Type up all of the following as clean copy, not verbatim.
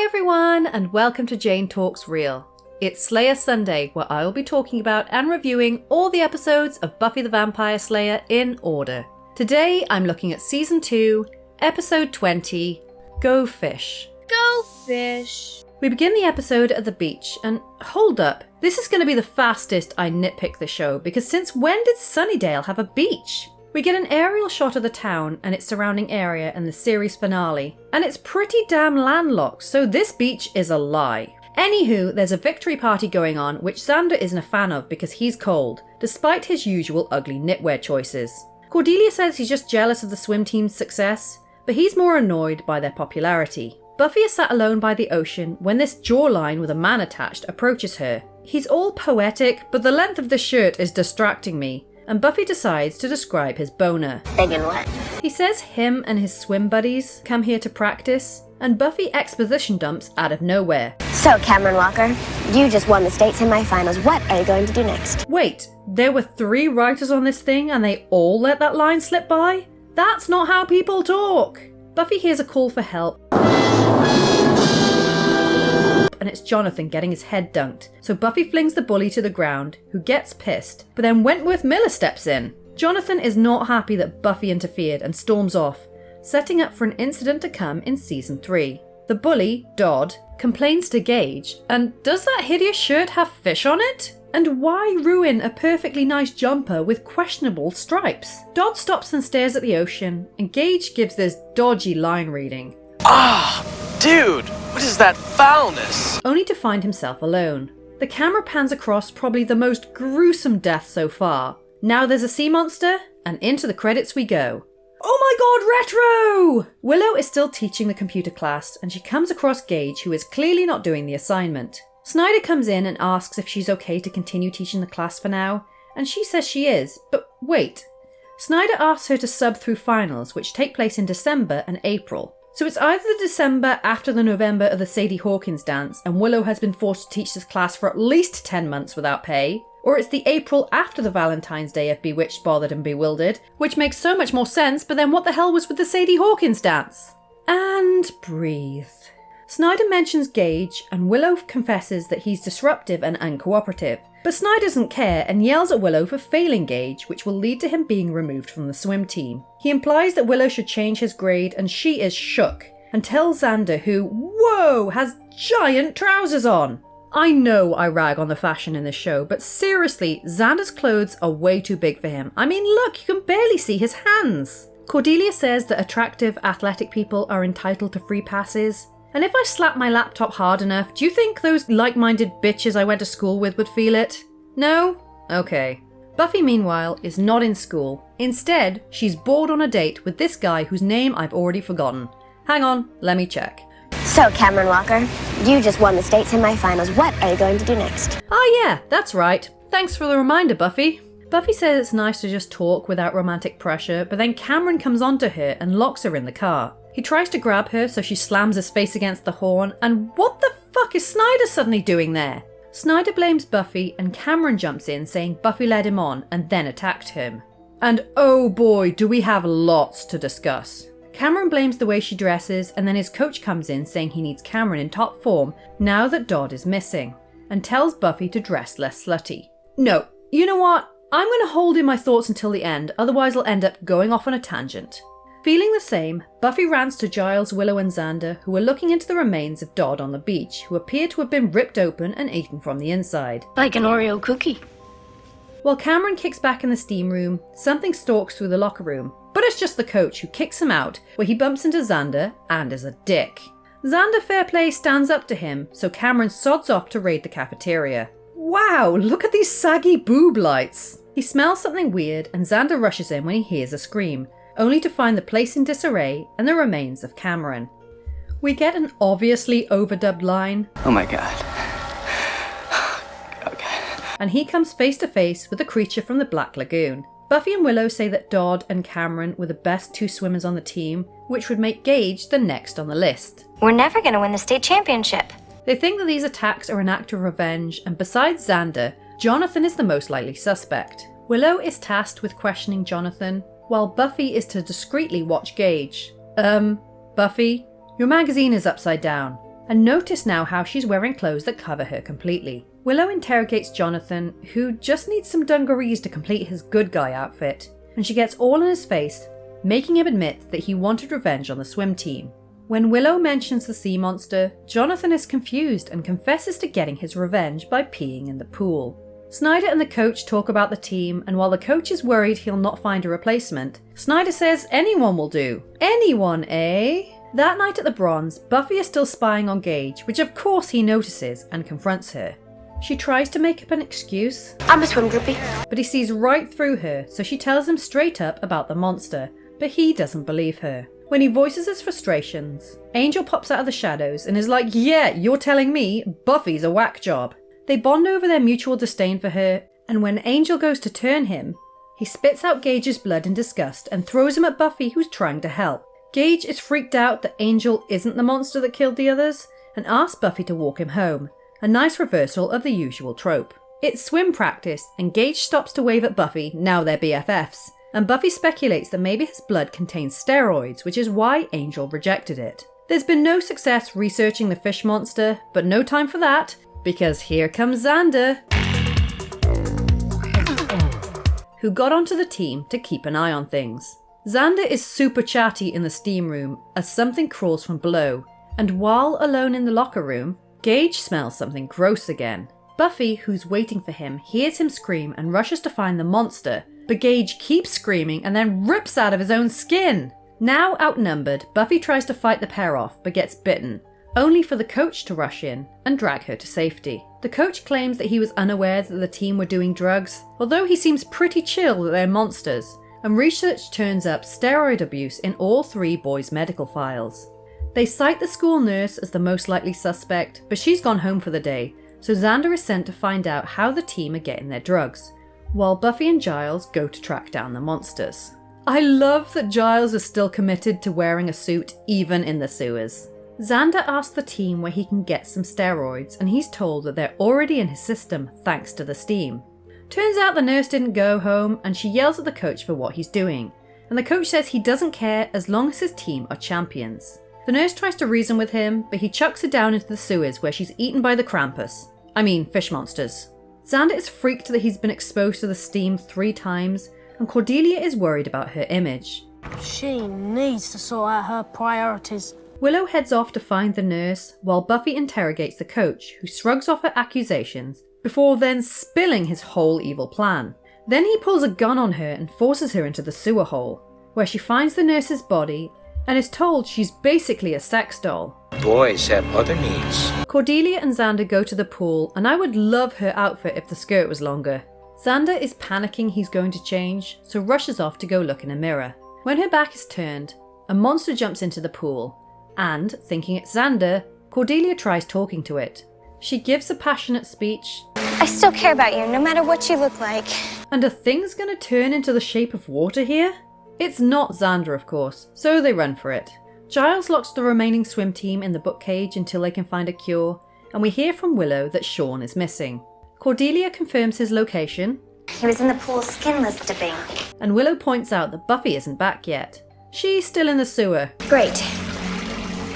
everyone, and welcome to Jane Talks Real. It's Slayer Sunday, where I will be talking about and reviewing all the episodes of Buffy the Vampire Slayer in order. Today I'm looking at Season 2, Episode 20, Go Fish. Go Fish. We begin the episode at the beach, and hold up, this is going to be the fastest I nitpick the show, because since when did Sunnydale have a beach? We get an aerial shot of the town and its surrounding area in the series finale, and it's pretty damn landlocked, so this beach is a lie. Anywho, there's a victory party going on, which Xander isn't a fan of because he's cold, despite his usual ugly knitwear choices. Cordelia says he's just jealous of the swim team's success, but he's more annoyed by their popularity. Buffy is sat alone by the ocean when this jawline with a man attached approaches her. He's all poetic, but the length of the shirt is distracting me, and Buffy decides to describe his boner. Big and wet. He says him and his swim buddies come here to practice, and Buffy exposition dumps out of nowhere. So, Cameron Walker, you just won the state semi-finals. What are you going to do next? Wait, there were 3 writers on this thing and they all let that line slip by? That's not how people talk! Buffy hears a call for help, and it's Jonathan getting his head dunked, so Buffy flings the bully to the ground, who gets pissed, but then Wentworth Miller steps in. Jonathan is not happy that Buffy interfered and storms off, setting up for an incident to come in Season 3. The bully, Dodd, complains to Gage, and does that hideous shirt have fish on it? And why ruin a perfectly nice jumper with questionable stripes? Dodd stops and stares at the ocean, and Gage gives this dodgy line reading. Dude, what is that foulness? Only to find himself alone. The camera pans across probably the most gruesome death so far. Now there's a sea monster, and into the credits we go. Oh my god, retro! Willow is still teaching the computer class, and she comes across Gage, who is clearly not doing the assignment. Snyder comes in and asks if she's okay to continue teaching the class for now, and she says she is, but wait. Snyder asks her to sub through finals, which take place in December and April. So it's either the December after the November of the Sadie Hawkins dance, and Willow has been forced to teach this class for at least 10 months without pay, or it's the April after the Valentine's Day of Bewitched, Bothered and Bewildered, which makes so much more sense, but then what the hell was with the Sadie Hawkins dance? And breathe. Snyder mentions Gage, and Willow confesses that he's disruptive and uncooperative, but Snyder doesn't care and yells at Willow for failing Gage, which will lead to him being removed from the swim team. He implies that Willow should change his grade, and she is shook, and tells Xander, who, whoa, has giant trousers on. I know I rag on the fashion in this show, but seriously, Xander's clothes are way too big for him. I mean, look, you can barely see his hands. Cordelia says that attractive, athletic people are entitled to free passes. And if I slap my laptop hard enough, do you think those like-minded bitches I went to school with would feel it? No? Okay. Buffy, meanwhile, is not in school. Instead, she's bored on a date with this guy whose name I've already forgotten. Hang on, let me check. So, Cameron Walker, you just won the state semi-finals. What are you going to do next? Oh yeah, that's right. Thanks for the reminder, Buffy. Buffy says it's nice to just talk without romantic pressure, but then Cameron comes onto her and locks her in the car. He tries to grab her, so she slams his face against the horn, and what the fuck is Snyder suddenly doing there? Snyder blames Buffy, and Cameron jumps in saying Buffy led him on and then attacked him. And oh boy, do we have lots to discuss. Cameron blames the way she dresses, and then his coach comes in saying he needs Cameron in top form now that Dodd is missing, and tells Buffy to dress less slutty. No, you know what? I'm going to hold in my thoughts until the end, otherwise I'll end up going off on a tangent. Feeling the same, Buffy rants to Giles, Willow and Xander, who are looking into the remains of Dodd on the beach, who appear to have been ripped open and eaten from the inside. Like an Oreo cookie. While Cameron kicks back in the steam room, something stalks through the locker room, but it's just the coach who kicks him out, where he bumps into Xander and is a dick. Xander Fairplay stands up to him, so Cameron sods off to raid the cafeteria. Wow, look at these saggy boob lights! He smells something weird, and Xander rushes in when he hears a scream, only to find the place in disarray and the remains of Cameron. We get an obviously overdubbed line. Oh my god. Okay. And he comes face to face with a creature from the Black Lagoon. Buffy and Willow say that Dodd and Cameron were the best 2 swimmers on the team, which would make Gage the next on the list. We're never going to win the state championship. They think that these attacks are an act of revenge, and besides Xander, Jonathan is the most likely suspect. Willow is tasked with questioning Jonathan, while Buffy is to discreetly watch Gage. Buffy, your magazine is upside down. and notice now how she's wearing clothes that cover her completely. Willow interrogates Jonathan, who just needs some dungarees to complete his good guy outfit, and she gets all in his face, making him admit that he wanted revenge on the swim team. When Willow mentions the sea monster, Jonathan is confused and confesses to getting his revenge by peeing in the pool. Snyder and the coach talk about the team, and while the coach is worried he'll not find a replacement, Snyder says anyone will do. Anyone, eh? That night at the Bronze, Buffy is still spying on Gage, which of course he notices and confronts her. She tries to make up an excuse, I'm a swim groupie. but he sees right through her, so she tells him straight up about the monster, but he doesn't believe her. When he voices his frustrations, Angel pops out of the shadows and is like, yeah, you're telling me Buffy's a whack job. They bond over their mutual disdain for her, and when Angel goes to turn him, he spits out Gage's blood in disgust and throws him at Buffy, who's trying to help. Gage is freaked out that Angel isn't the monster that killed the others, and asks Buffy to walk him home, a nice reversal of the usual trope. It's swim practice, and Gage stops to wave at Buffy, now they're BFFs, and Buffy speculates that maybe his blood contains steroids, which is why Angel rejected it. There's been no success researching the fish monster, but no time for that, because here comes Xander, who got onto the team to keep an eye on things. Xander is super chatty in the steam room as something crawls from below, and while alone in the locker room, Gage smells something gross again. Buffy, who's waiting for him, hears him scream and rushes to find the monster, but Gage keeps screaming and then rips out of his own skin. Now outnumbered, Buffy tries to fight the pair off but gets bitten, only for the coach to rush in and drag her to safety. The coach claims that he was unaware that the team were doing drugs, although he seems pretty chill that they're monsters, and research turns up steroid abuse in all three boys' medical files. They cite the school nurse as the most likely suspect, but she's gone home for the day, so Xander is sent to find out how the team are getting their drugs, while Buffy and Giles go to track down the monsters. I love that Giles is still committed to wearing a suit even in the sewers. Xander asks the team where he can get some steroids, and he's told that they're already in his system thanks to the steam. Turns out the nurse didn't go home, and she yells at the coach for what he's doing, and the coach says he doesn't care as long as his team are champions. The nurse tries to reason with him, but he chucks her down into the sewers where she's eaten by the fish monsters. Xander is freaked that he's been exposed to the steam 3 times, and Cordelia is worried about her image. She needs to sort out her priorities. Willow heads off to find the nurse, while Buffy interrogates the coach, who shrugs off her accusations, before then spilling his whole evil plan. Then he pulls a gun on her and forces her into the sewer hole, where she finds the nurse's body and is told she's basically a sex doll. Boys have other needs. Cordelia and Xander go to the pool, and I would love her outfit if the skirt was longer. Xander is panicking he's going to change, so rushes off to go look in a mirror. When her back is turned, a monster jumps into the pool, and, thinking it's Xander, Cordelia tries talking to it. She gives a passionate speech, I still care about you, no matter what you look like. and are things gonna turn into the shape of water here? It's not Xander, of course, so they run for it. Giles locks the remaining swim team in the book cage until they can find a cure, and we hear from Willow that Sean is missing. Cordelia confirms his location, He was in the pool skinless dipping. and Willow points out that Buffy isn't back yet. She's still in the sewer. Great.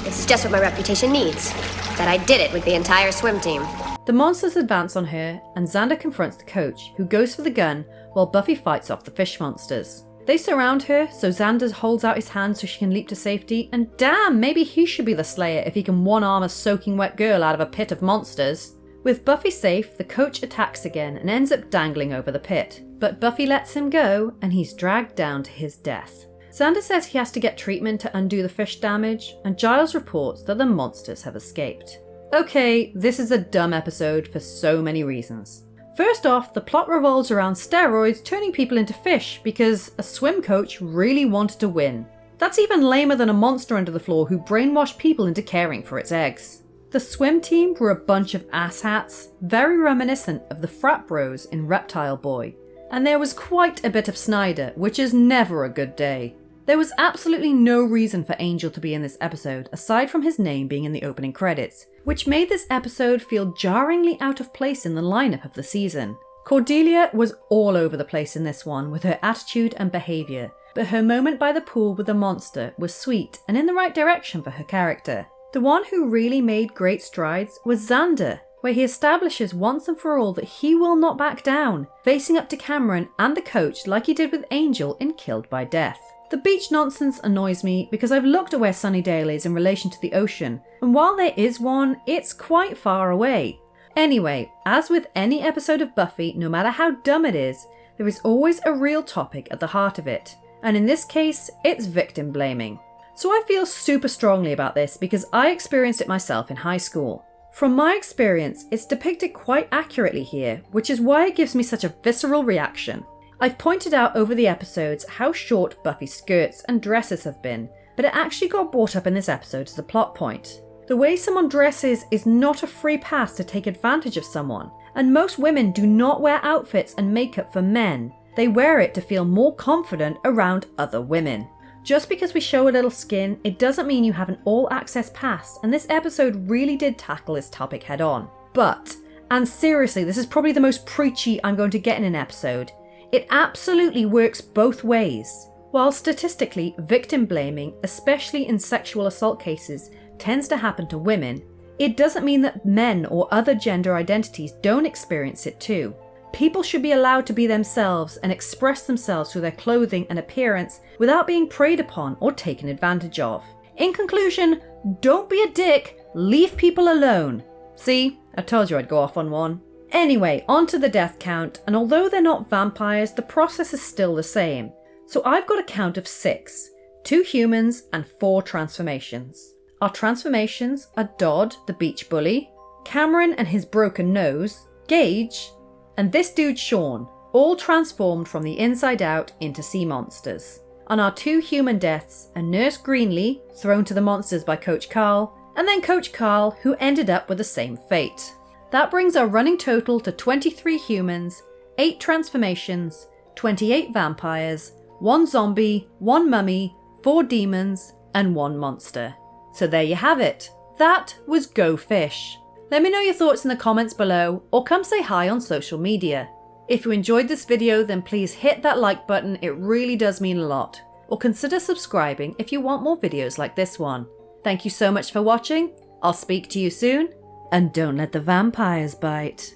This is just what my reputation needs. That I did it with the entire swim team. The monsters advance on her, and Xander confronts the coach, who goes for the gun while Buffy fights off the fish monsters. They surround her, so Xander holds out his hand so she can leap to safety, and damn, maybe he should be the slayer if he can one-arm a soaking wet girl out of a pit of monsters. With Buffy safe, the coach attacks again and ends up dangling over the pit, but Buffy lets him go, and he's dragged down to his death. Xander says he has to get treatment to undo the fish damage, and Giles reports that the monsters have escaped. Okay, this is a dumb episode for so many reasons. First off, the plot revolves around steroids turning people into fish because a swim coach really wanted to win. That's even lamer than a monster under the floor who brainwashed people into caring for its eggs. The swim team were a bunch of asshats, very reminiscent of the frat bros in Reptile Boy. And there was quite a bit of Snyder, which is never a good day. There was absolutely no reason for Angel to be in this episode, aside from his name being in the opening credits, which made this episode feel jarringly out of place in the lineup of the season. Cordelia was all over the place in this one with her attitude and behaviour, but her moment by the pool with the monster was sweet and in the right direction for her character. The one who really made great strides was Xander, where he establishes once and for all that he will not back down, facing up to Cameron and the coach like he did with Angel in Killed by Death. The beach nonsense annoys me because I've looked at where Sunnydale is in relation to the ocean, and while there is one, it's quite far away. Anyway, as with any episode of Buffy, no matter how dumb it is, there is always a real topic at the heart of it, and in this case, it's victim blaming. So I feel super strongly about this because I experienced it myself in high school. From my experience, it's depicted quite accurately here, which is why it gives me such a visceral reaction. I've pointed out over the episodes how short Buffy's skirts and dresses have been, but it actually got brought up in this episode as a plot point. The way someone dresses is not a free pass to take advantage of someone, and most women do not wear outfits and makeup for men. They wear it to feel more confident around other women. Just because we show a little skin, it doesn't mean you have an all-access pass, and this episode really did tackle this topic head on. But, and seriously, this is probably the most preachy I'm going to get in an episode, it absolutely works both ways. While statistically, victim blaming, especially in sexual assault cases, tends to happen to women, it doesn't mean that men or other gender identities don't experience it too. People should be allowed to be themselves and express themselves through their clothing and appearance without being preyed upon or taken advantage of. In conclusion, don't be a dick, leave people alone. See, I told you I'd go off on one. Anyway, on to the death count, and although they're not vampires, the process is still the same. So I've got a count of 6, 2 humans and 4 transformations. Our transformations are Dodd, the beach bully, Cameron and his broken nose, Gage, and this dude Sean, all transformed from the inside out into sea monsters. On our 2 human deaths are Nurse Greenlee, thrown to the monsters by Coach Carl, and then Coach Carl, who ended up with the same fate. That brings our running total to 23 humans, 8 transformations, 28 vampires, 1 zombie, 1 mummy, 4 demons, and 1 monster. So there you have it. That was Go Fish. Let me know your thoughts in the comments below, or come say hi on social media. If you enjoyed this video, then please hit that like button, it really does mean a lot. Or consider subscribing if you want more videos like this one. Thank you so much for watching, I'll speak to you soon, and don't let the vampires bite.